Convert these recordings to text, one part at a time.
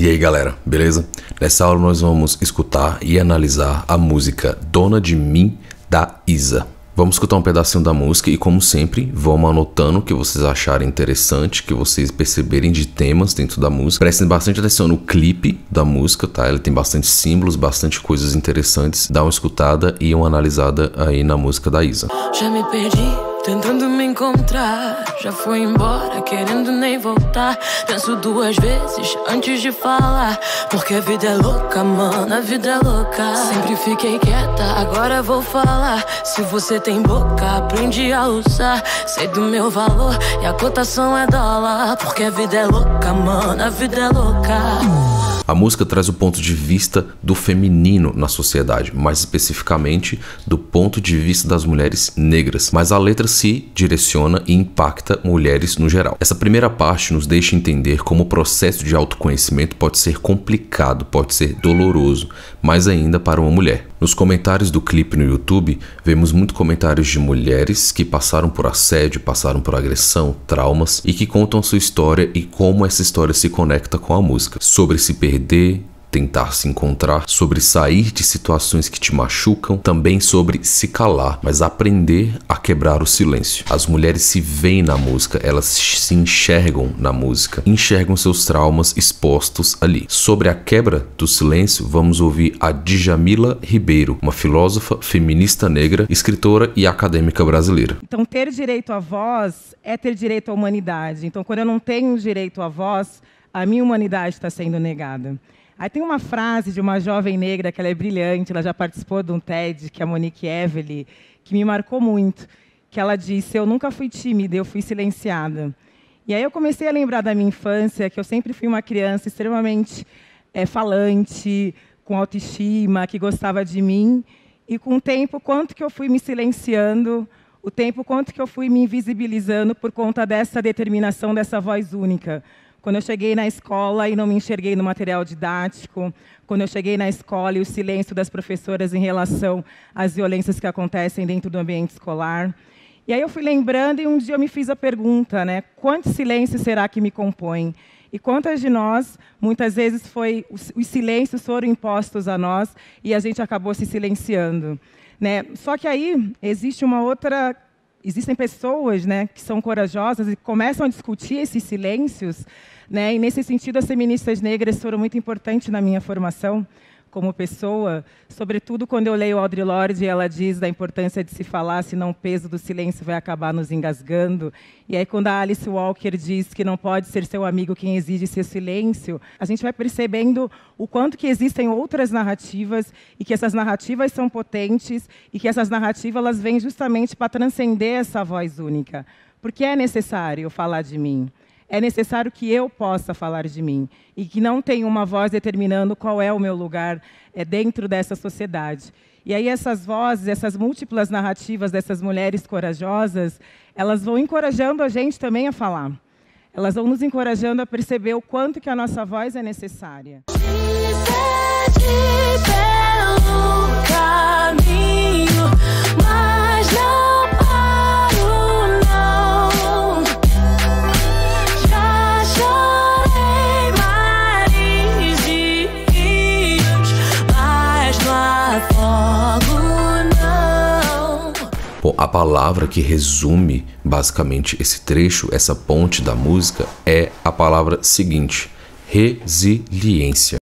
E aí galera, beleza? Nessa aula nós vamos escutar e analisar a música Dona de Mim, da Isa. Vamos escutar um pedacinho da música e, como sempre, vamos anotando o que vocês acharem interessante, que vocês perceberem de temas dentro da música. Prestem bastante atenção no clipe da música, tá? Ele tem bastante símbolos, bastante coisas interessantes. Dá uma escutada e uma analisada aí na música da Isa. Já me perdi, tentando me encontrar. Já fui embora, querendo nem voltar. Penso duas vezes antes de falar, porque a vida é louca, mano, a vida é louca. Sempre fiquei quieta, agora vou falar. Se você tem boca, aprendi a usar. Sei do meu valor e a cotação é dólar, porque a vida é louca, mano, a vida é louca. A música traz o ponto de vista do feminino na sociedade, mais especificamente do ponto de vista das mulheres negras, mas a letra se direciona e impacta mulheres no geral. Essa primeira parte nos deixa entender como o processo de autoconhecimento pode ser complicado, pode ser doloroso, mais ainda para uma mulher. Nos comentários do clipe no YouTube, vemos muitos comentários de mulheres que passaram por assédio, passaram por agressão, traumas e que contam a sua história e como essa história se conecta com a música. Sobre se perder, tentar se encontrar, sobre sair de situações que te machucam, também sobre se calar, mas aprender a quebrar o silêncio. As mulheres se veem na música, elas se enxergam na música, enxergam seus traumas expostos ali. Sobre a quebra do silêncio, vamos ouvir a Djamila Ribeiro, uma filósofa feminista negra, escritora e acadêmica brasileira. Então, ter direito à voz é ter direito à humanidade. Então, quando eu não tenho direito à voz, a minha humanidade está sendo negada. Aí tem uma frase de uma jovem negra que ela é brilhante, ela já participou de um TED, que é a Monique Evelyn, que me marcou muito, que ela disse: eu nunca fui tímida, eu fui silenciada. E aí eu comecei a lembrar da minha infância, que eu sempre fui uma criança extremamente falante, com autoestima, que gostava de mim, e com o tempo, quanto que eu fui me silenciando, o tempo, quanto que eu fui me invisibilizando por conta dessa determinação, dessa voz única. Quando eu cheguei na escola e não me enxerguei no material didático, quando eu cheguei na escola e o silêncio das professoras em relação às violências que acontecem dentro do ambiente escolar. E aí eu fui lembrando e um dia eu me fiz a pergunta, né? Quantos silêncios será que me compõem? E quantas de nós, muitas vezes, os silêncios foram impostos a nós e a gente acabou se silenciando, né? Só que aí existe uma outra... Existem pessoas, né, que são corajosas e começam a discutir esses silêncios, né, e, nesse sentido, as feministas negras foram muito importantes na minha formação como pessoa, sobretudo quando eu leio Audre Lorde e ela diz da importância de se falar, senão o peso do silêncio vai acabar nos engasgando. E aí, quando a Alice Walker diz que não pode ser seu amigo quem exige seu silêncio, a gente vai percebendo o quanto que existem outras narrativas e que essas narrativas são potentes e que essas narrativas elas vêm justamente para transcender essa voz única. Porque é necessário falar de mim. É necessário que eu possa falar de mim e que não tenha uma voz determinando qual é o meu lugar dentro dessa sociedade. E aí essas vozes, essas múltiplas narrativas dessas mulheres corajosas, elas vão encorajando a gente também a falar. Elas vão nos encorajando a perceber o quanto que a nossa voz é necessária. Bom, a palavra que resume basicamente esse trecho, essa ponte da música, é a palavra seguinte: resiliência.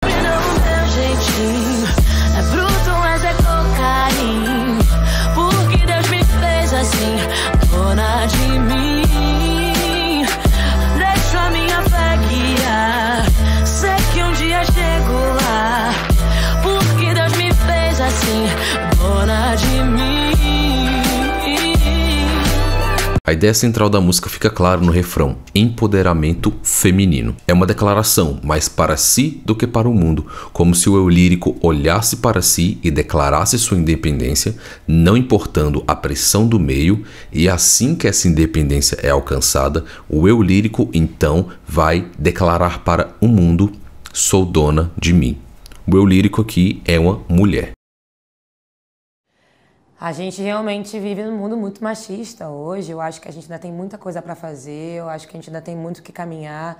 A ideia central da música fica clara no refrão: empoderamento feminino. É uma declaração mais para si do que para o mundo, como se o eu lírico olhasse para si e declarasse sua independência, não importando a pressão do meio, e assim que essa independência é alcançada, o eu lírico então vai declarar para o mundo: sou dona de mim. O eu lírico aqui é uma mulher. A gente realmente vive num mundo muito machista hoje. Eu acho que a gente ainda tem muita coisa para fazer, eu acho que a gente ainda tem muito que caminhar,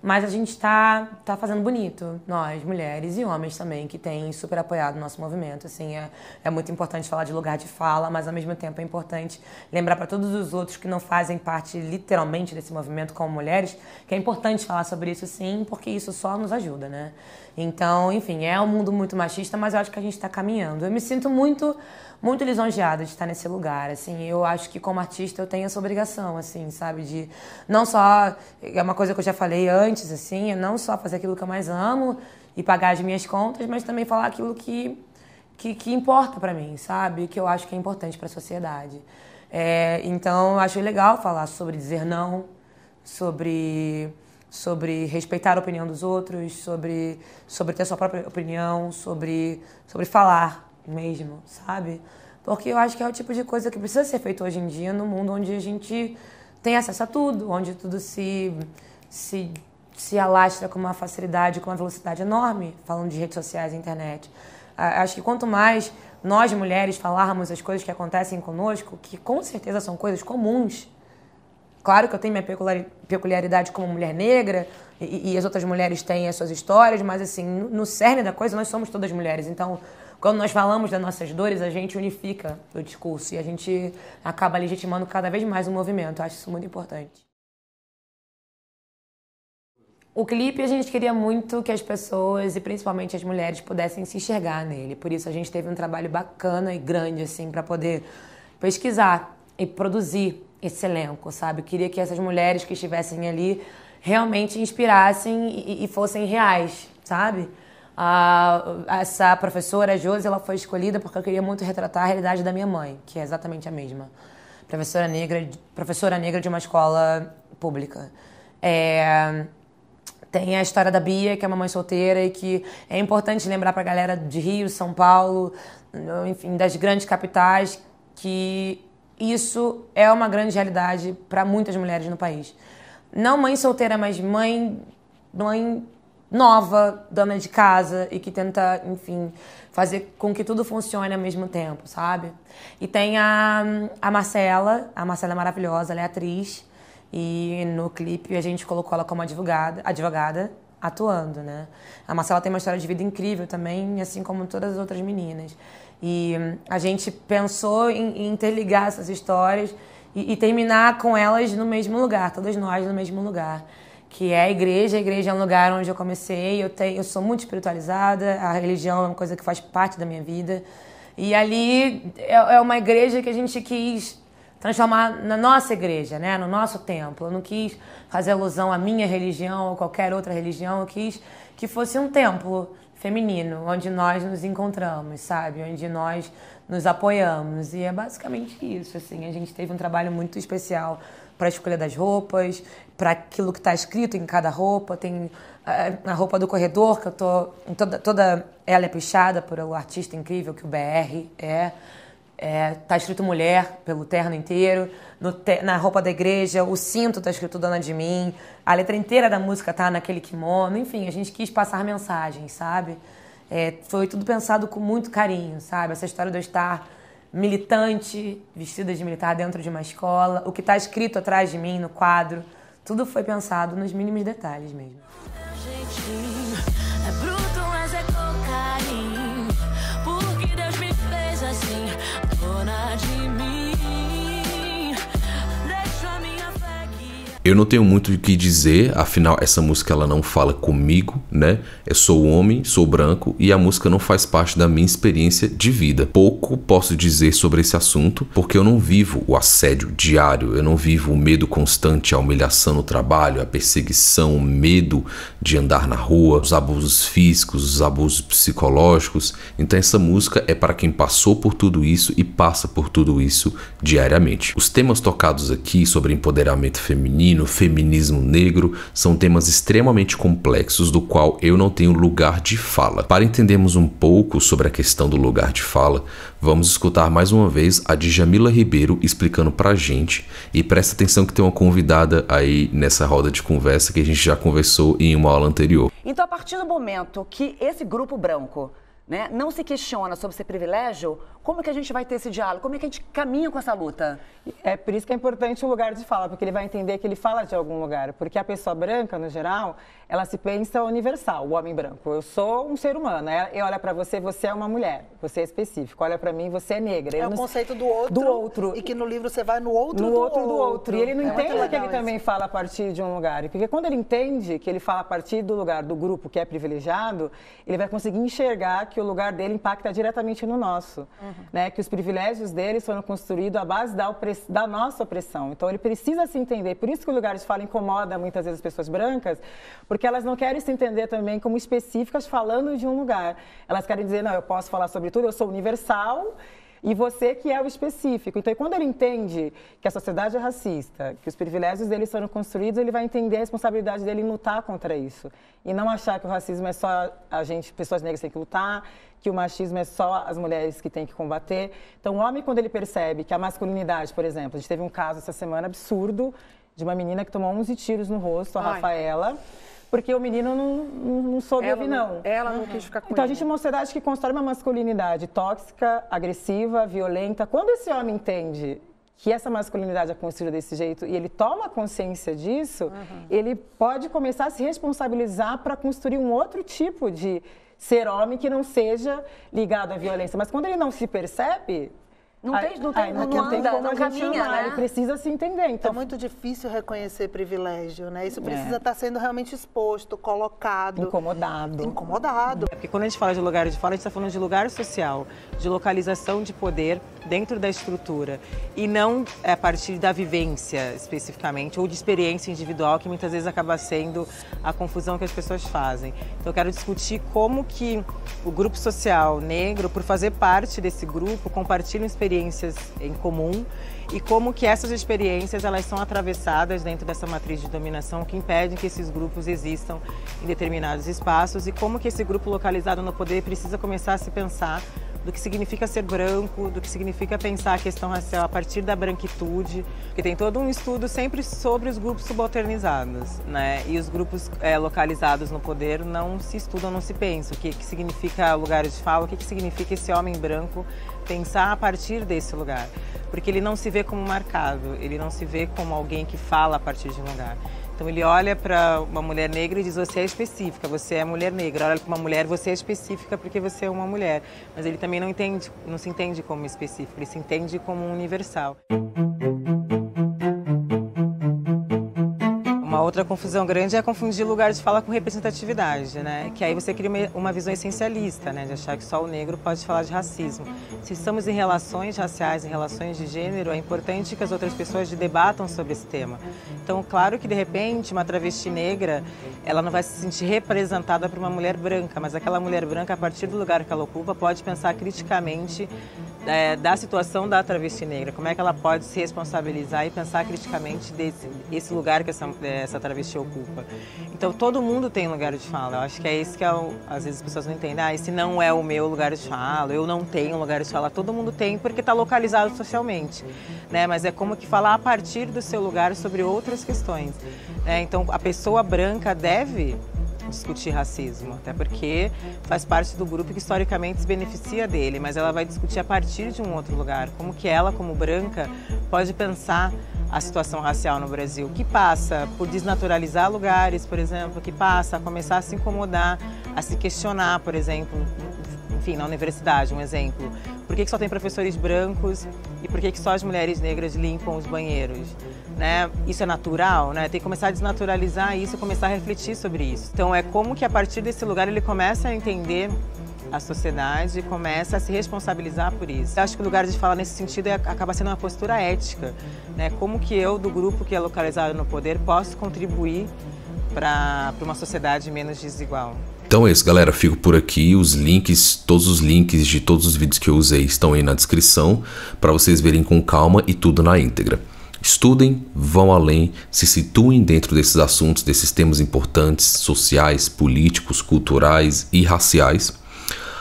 Mas a gente tá fazendo bonito, nós, mulheres e homens também, que têm super apoiado o nosso movimento. Assim, é muito importante falar de lugar de fala, mas ao mesmo tempo é importante lembrar para todos os outros que não fazem parte literalmente desse movimento como mulheres, que é importante falar sobre isso sim, porque isso só nos ajuda, né? Então, enfim, é um mundo muito machista, mas eu acho que a gente está caminhando. Eu me sinto muito lisonjeada de estar nesse lugar, assim. Eu acho que como artista eu tenho essa obrigação, assim, sabe, de não só, é uma coisa que eu já falei antes, assim, é não só fazer aquilo que eu mais amo e pagar as minhas contas, mas também falar aquilo que importa pra mim, sabe, que eu acho que é importante pra sociedade. Então eu acho legal falar sobre dizer não, sobre respeitar a opinião dos outros, sobre ter sua própria opinião, sobre falar mesmo, sabe? Porque eu acho que é o tipo de coisa que precisa ser feito hoje em dia no mundo onde a gente tem acesso a tudo, onde tudo se alastra com uma facilidade, com uma velocidade enorme, falando de redes sociais e internet. Acho que quanto mais nós, mulheres, falarmos as coisas que acontecem conosco, que com certeza são coisas comuns. Claro que eu tenho minha peculiaridade como mulher negra e as outras mulheres têm as suas histórias, mas assim, no cerne da coisa nós somos todas mulheres. Então, quando nós falamos das nossas dores, a gente unifica o discurso e a gente acaba legitimando cada vez mais o movimento. Eu acho isso muito importante. O clipe a gente queria muito que as pessoas, e principalmente as mulheres, pudessem se enxergar nele. Por isso a gente teve um trabalho bacana e grande assim para poder pesquisar e produzir esse elenco, sabe? Eu queria que essas mulheres que estivessem ali realmente inspirassem e fossem reais, sabe? Essa professora, a Josi, ela foi escolhida porque eu queria muito retratar a realidade da minha mãe, que é exatamente a mesma. Professora negra de uma escola pública. Tem a história da Bia, que é uma mãe solteira e que é importante lembrar pra galera de Rio, São Paulo, enfim, das grandes capitais, que isso é uma grande realidade para muitas mulheres no país. Não mãe solteira, mas mãe nova, dona de casa e que tenta, enfim, fazer com que tudo funcione ao mesmo tempo, sabe? E tem a Marcela é maravilhosa, ela é atriz e no clipe a gente colocou ela como advogada atuando, né? A Marcela tem uma história de vida incrível também, assim como todas as outras meninas. E a gente pensou em interligar essas histórias e terminar com elas no mesmo lugar, todas nós no mesmo lugar, que é a igreja. A igreja é um lugar onde eu comecei, eu sou muito espiritualizada, a religião é uma coisa que faz parte da minha vida. E ali é uma igreja que a gente quis transformar na nossa igreja, né? No nosso templo. Eu não quis fazer alusão à minha religião ou qualquer outra religião, eu quis que fosse um templo feminino, onde nós nos encontramos, sabe? Onde nós nos apoiamos. E é basicamente isso, assim. A gente teve um trabalho muito especial para a escolha das roupas, para aquilo que está escrito em cada roupa. Tem a roupa do corredor, que eu tô... Toda ela é pichada por um artista incrível, que o BR é. Tá escrito mulher pelo terno inteiro. Na roupa da igreja, o cinto tá escrito Dona de Mim. A letra inteira da música tá naquele kimono. Enfim, a gente quis passar mensagens, sabe? Foi tudo pensado com muito carinho, sabe? Essa história de eu estar militante, vestida de militar dentro de uma escola, o que tá escrito atrás de mim no quadro, tudo foi pensado nos mínimos detalhes mesmo. É bruto, mas é com carinho, porque Deus me fez assim, dona de mim, deixo a minha fé guiar. Eu não tenho muito o que dizer, afinal essa música ela não fala comigo, né? Eu sou homem, sou branco e a música não faz parte da minha experiência de vida. Pouco posso dizer sobre esse assunto porque eu não vivo o assédio diário, eu não vivo o medo constante, a humilhação no trabalho, a perseguição, o medo de andar na rua, os abusos físicos, os abusos psicológicos. Então essa música é para quem passou por tudo isso e passa por tudo isso diariamente. Os temas tocados aqui sobre empoderamento feminino, feminismo negro, são temas extremamente complexos do qual eu não tenho lugar de fala. Para entendermos um pouco sobre a questão do lugar de fala, vamos escutar mais uma vez a Djamila Ribeiro explicando pra gente, e presta atenção que tem uma convidada aí nessa roda de conversa que a gente já conversou em uma aula anterior. Então, a partir do momento que esse grupo branco, né, não se questiona sobre esse privilégio, Como é que a gente vai ter esse diálogo? Como é que a gente caminha com essa luta? É por isso que é importante o lugar de fala, porque ele vai entender que ele fala de algum lugar. Porque a pessoa branca, no geral, ela se pensa universal, o homem branco. Eu sou um ser humano, e olha pra você, você é uma mulher, você é específico. Olha pra mim, você é negra. É o conceito do outro. E que no livro você vai no outro do outro. E ele não entende que ele também fala a partir de um lugar. Porque quando ele entende que ele fala a partir do lugar do grupo que é privilegiado, ele vai conseguir enxergar que o lugar dele impacta diretamente no nosso. Né? Que os privilégios dele foram construídos à base da nossa opressão. Então ele precisa se entender. Por isso que o lugar de fala incomoda muitas vezes as pessoas brancas, porque elas não querem se entender também como específicas falando de um lugar. Elas querem dizer, não, eu posso falar sobre tudo, eu sou universal, e você que é o específico. Então, quando ele entende que a sociedade é racista, que os privilégios dele foram construídos, ele vai entender a responsabilidade dele em lutar contra isso. E não achar que o racismo é só pessoas negras têm que lutar, que o machismo é só as mulheres que têm que combater. Então, o homem, quando ele percebe que a masculinidade, por exemplo, a gente teve um caso essa semana absurdo de uma menina que tomou 11 tiros no rosto, a Rafaela, porque o menino não soube ouvir, não. Ela não quis ficar com Então, ele. a gente é uma sociedade que constrói uma masculinidade tóxica, agressiva, violenta. Quando esse homem entende que essa masculinidade é construída desse jeito e ele toma consciência disso, ele pode começar a se responsabilizar para construir um outro tipo de ser homem que não seja ligado à violência. Mas quando ele não se percebe... Não tem como a gente caminha, né? Ele precisa se entender. Então, é muito difícil reconhecer privilégio, né? Isso precisa estar sendo realmente exposto, colocado. Incomodado. Porque quando a gente fala de lugar de fala, a gente está falando de lugar social, de localização de poder dentro da estrutura. E não a partir da vivência, especificamente, ou de experiência individual, que muitas vezes acaba sendo a confusão que as pessoas fazem. Então, eu quero discutir como que o grupo social negro, por fazer parte desse grupo, compartilha experiências em comum e como que essas experiências elas são atravessadas dentro dessa matriz de dominação que impede que esses grupos existam em determinados espaços e como que esse grupo localizado no poder precisa começar a se pensar do que significa ser branco, do que significa pensar a questão racial a partir da branquitude, porque tem todo um estudo sempre sobre os grupos subalternizados, né? E os grupos localizados no poder não se estudam, não se pensam. O que significa lugar de fala, o que significa esse homem branco pensar a partir desse lugar. Porque ele não se vê como marcado, ele não se vê como alguém que fala a partir de um lugar. Então ele olha para uma mulher negra e diz, você é específica, você é mulher negra. Olha para uma mulher, você é específica porque você é uma mulher. Mas ele também não se entende como específico, ele se entende como universal. Uma outra confusão grande é confundir lugar de fala com representatividade, né? Que aí você cria uma visão essencialista, né? De achar que só o negro pode falar de racismo. Se estamos em relações raciais, em relações de gênero, é importante que as outras pessoas debatam sobre esse tema. Então, claro que de repente uma travesti negra, ela não vai se sentir representada por uma mulher branca, mas aquela mulher branca, a partir do lugar que ela ocupa, pode pensar criticamente da situação da travesti negra, como é que ela pode se responsabilizar e pensar criticamente desse lugar que essa travesti ocupa. Então todo mundo tem lugar de fala, eu acho que é isso que às vezes as pessoas não entendem, esse não é o meu lugar de fala, eu não tenho lugar de fala, todo mundo tem porque está localizado socialmente, né? Mas é como que falar a partir do seu lugar sobre outras questões, né? Então a pessoa branca deve discutir racismo, até porque faz parte do grupo que historicamente se beneficia dele, mas ela vai discutir a partir de um outro lugar, como que ela, como branca, pode pensar a situação racial no Brasil, que passa por desnaturalizar lugares, por exemplo, que passa a começar a se incomodar, a se questionar, por exemplo, enfim, na universidade, um exemplo, por que só tem professores brancos e por que só as mulheres negras limpam os banheiros? Né? Isso é natural, né? Tem que começar a desnaturalizar isso e começar a refletir sobre isso. Então é como que a partir desse lugar ele começa a entender a sociedade e começa a se responsabilizar por isso. Eu acho que o lugar de fala nesse sentido acaba sendo uma postura ética, né? Como que eu, do grupo que é localizado no poder, posso contribuir para uma sociedade menos desigual. Então é isso, galera. Fico por aqui. Os links, todos os links de todos os vídeos que eu usei estão aí na descrição para vocês verem com calma e tudo na íntegra. Estudem, vão além, se situem dentro desses assuntos, desses temas importantes, sociais, políticos, culturais e raciais.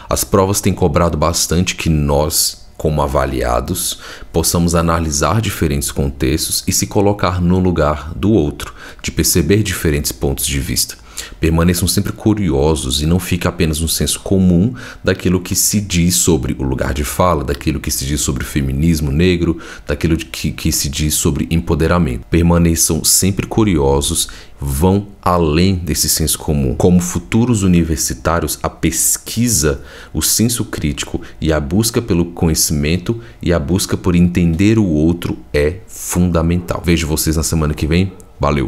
As provas têm cobrado bastante que nós, como avaliados, possamos analisar diferentes contextos e se colocar no lugar do outro, de perceber diferentes pontos de vista. Permaneçam sempre curiosos e não fique apenas no senso comum daquilo que se diz sobre o lugar de fala, daquilo que se diz sobre o feminismo negro, daquilo que se diz sobre empoderamento. Permaneçam sempre curiosos, vão além desse senso comum. Como futuros universitários, a pesquisa, o senso crítico e a busca pelo conhecimento e a busca por entender o outro é fundamental. Vejo vocês na semana que vem. Valeu!